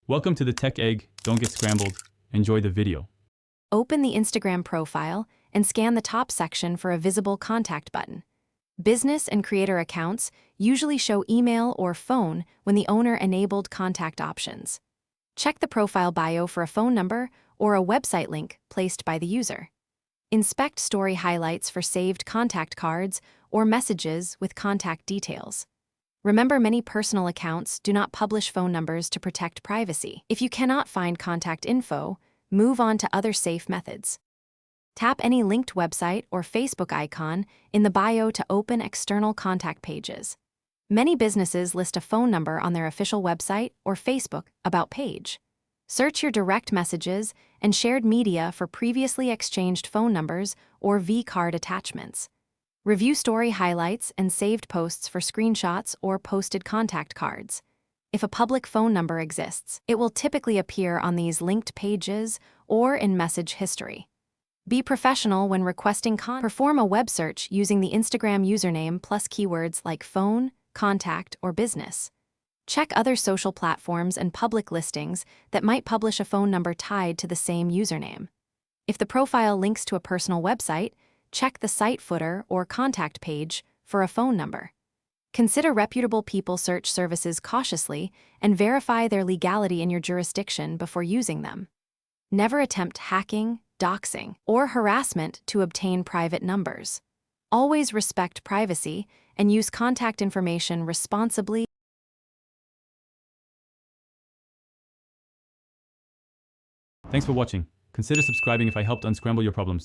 Welcome to the Tech Egg. Don't get scrambled. Enjoy the video. Open the Instagram profile and scan the top section for a visible contact button. Business and creator accounts usually show email or phone when the owner enabled contact options. Check the profile bio for a phone number or a website link placed by the user. Inspect story highlights for saved contact cards or messages with contact details. Remember, many personal accounts do not publish phone numbers to protect privacy. If you cannot find contact info, move on to other safe methods. Tap any linked website or Facebook icon in the bio to open external contact pages. Many businesses list a phone number on their official website or Facebook About page. Search your direct messages and shared media for previously exchanged phone numbers or V-card attachments. Review story highlights and saved posts for screenshots or posted contact cards. If a public phone number exists, it will typically appear on these linked pages or in message history. Be professional when requesting Perform a web search using the Instagram username plus keywords like phone, contact, or business. Check other social platforms and public listings that might publish a phone number tied to the same username. If the profile links to a personal website, check the site footer or contact page for a phone number. Consider reputable people search services cautiously and verify their legality in your jurisdiction before using them. Never attempt hacking, doxing, or harassment to obtain private numbers. Always respect privacy and use contact information responsibly. Thanks for watching. Consider subscribing if I helped unscramble your problems.